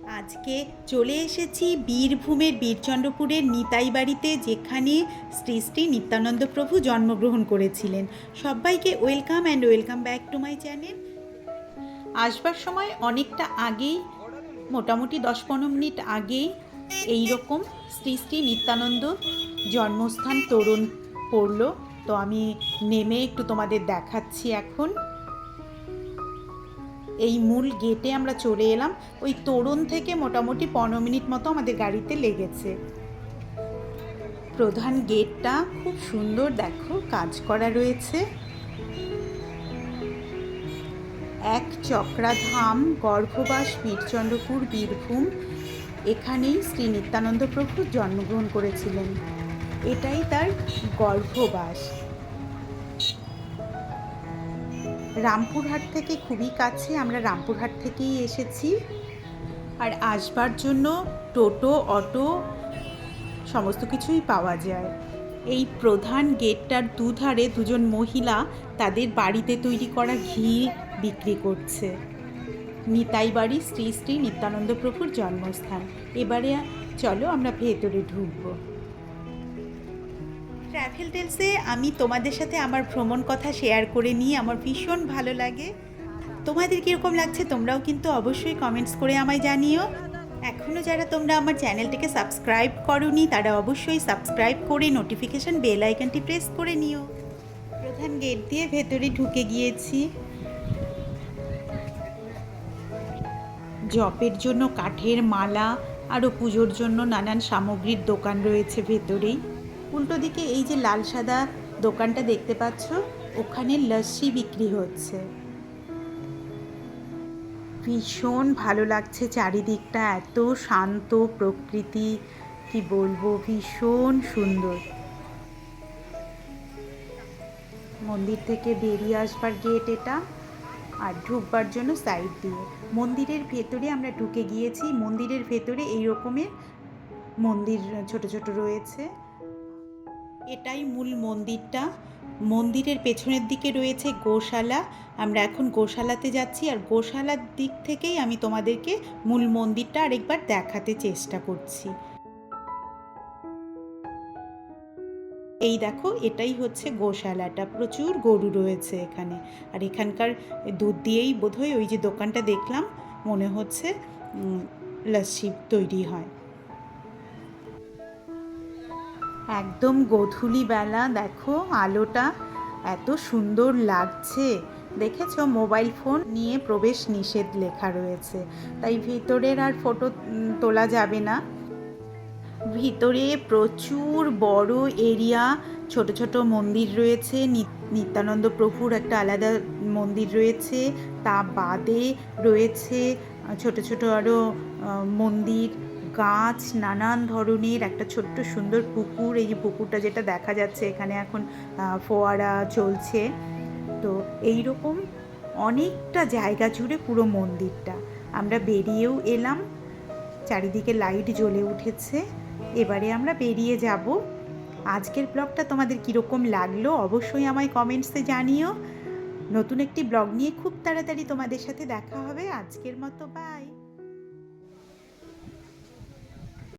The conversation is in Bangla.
আজকে চলে এসেছি বীরভূমের বীরচন্দ্রপুরের নিতাই বাড়িতে, যেখানে শ্রী শ্রী নিত্যানন্দ প্রভু জন্মগ্রহণ করেছিলেন। সবাইকে welcome and welcome back to my channel. আসবার সময় অনেকটা আগেই, মোটামুটি 10-15 মিনিট আগেই এই রকম শ্রী শ্রী নিত্যানন্দ জন্মস্থান তোরণ পড়ল। তো আমি নেমে একটু তোমাদের দেখাচ্ছি। এখন এই মূল গেটে আমরা চলে এলাম। ওই তোরণ থেকে মোটামুটি 15 মিনিট মতো আমাদের গাড়িতে লেগেছে। প্রধান গেটটা খুব সুন্দর, দেখো কাজ করা রয়েছে। এক চক্রাধাম গর্ভবাস বীরচন্দ্রপুর বীরভূম, এখানেই শ্রী নিত্যানন্দ প্রভু জন্মগ্রহণ করেছিলেন। এটাই তার গর্ভবাস। রামপুরহাট থেকে খুবই কাছে, আমরা রামপুরহাট থেকেই এসেছি। আর আসবার জন্য টোটো, অটো সমস্ত কিছুই পাওয়া যায়। এই প্রধান গেটটার দুধারে দুজন মহিলা তাদের বাড়িতে তৈরি করা ঘি বিক্রি করছে। নিতাই বাড়ি শ্রী শ্রী নিত্যানন্দ প্রভুর জন্মস্থান। এবারে চলো আমরা ভেতরে ঢুকবো। ট্র্যাভেল টেলসে আমি তোমাদের সাথে আমার ভ্রমণ কথা শেয়ার করে নিই, আমার ভীষণ ভালো লাগে। তোমাদের কীরকম লাগছে তোমরাও কিন্তু অবশ্যই কমেন্টস করে আমায় জানিও। এখনও যারা তোমরা আমার চ্যানেলটিকে সাবস্ক্রাইব করোনি তারা অবশ্যই সাবস্ক্রাইব করে নোটিফিকেশান বেল আইকনটি প্রেস করে নিও। প্রধান গেট দিয়ে ভেতরে ঢুকে গিয়েছি। জপের জন্য কাঠের মালা, আরও পুজোর জন্য নানান সামগ্রীর দোকান রয়েছে ভেতরেই। উল্টো দিকে এই যে লাল সাদা দোকানটা দেখতে পাচ্ছ, ওখানে লস্যি বিক্রি হচ্ছে। ভীষণ ভালো লাগছে চারিদিকটা, এত শান্ত প্রকৃতি, কি বলবো, ভীষণ সুন্দর। মন্দির থেকে বেরিয়ে আসবার গেট এটা, আর ঢুকবার জন্য সাইড দিয়ে। মন্দিরের ভেতরে আমরা ঢুকে গিয়েছি। মন্দিরের ভেতরে এই রকমের মন্দির ছোট ছোট রয়েছে। এটাই মূল মন্দিরটা। মন্দিরের পেছনের দিকে রয়েছে গোশালা। আমরা এখন গোশালাতে যাচ্ছি, আর গোশালার দিক থেকেই আমি তোমাদেরকে মূল মন্দিরটা আরেকবার দেখাতে চেষ্টা করছি। এই দেখো, এটাই হচ্ছে গোশালাটা। প্রচুর গরু রয়েছে এখানে। আর এখানকার দুধ দিয়েই বোধহয় ওই যে দোকানটা দেখলাম, মনে হচ্ছে লস্যি তৈরি হয়। একদম গোধূলি বেলা, দেখো আলোটা এত সুন্দর লাগছে। দেখেছো, মোবাইল ফোন নিয়ে প্রবেশ নিষেধ লেখা রয়েছে, তাই ভিতরের আর ফটো তোলা যাবে না। ভিতরে প্রচুর বড় এরিয়া, ছোট ছোট মন্দির রয়েছে। নিত্যানন্দ প্রভুর একটা আলাদা মন্দির রয়েছে, তা বাদে রয়েছে ছোট ছোট আরও মন্দির, গাছ, নানান ধরনের। একটা ছোট্ট সুন্দর পুকুর, এই যে পুকুরটা যেটা দেখা যাচ্ছে, এখানে এখন ফোয়ারা চলছে। তো এই রকম অনেকটা জায়গা জুড়ে পুরো মন্দিরটা। আমরা বেরিয়েও এলাম, চারিদিকে লাইট জ্বলে উঠেছে। এবারে আমরা বেরিয়ে যাব। আজকের ব্লগটা তোমাদের কীরকম লাগলো অবশ্যই আমায় কমেন্টসে জানিও। নতুন একটি ব্লগ নিয়ে খুব তাড়াতাড়ি তোমাদের সাথে দেখা হবে। আজকের মতো বাই।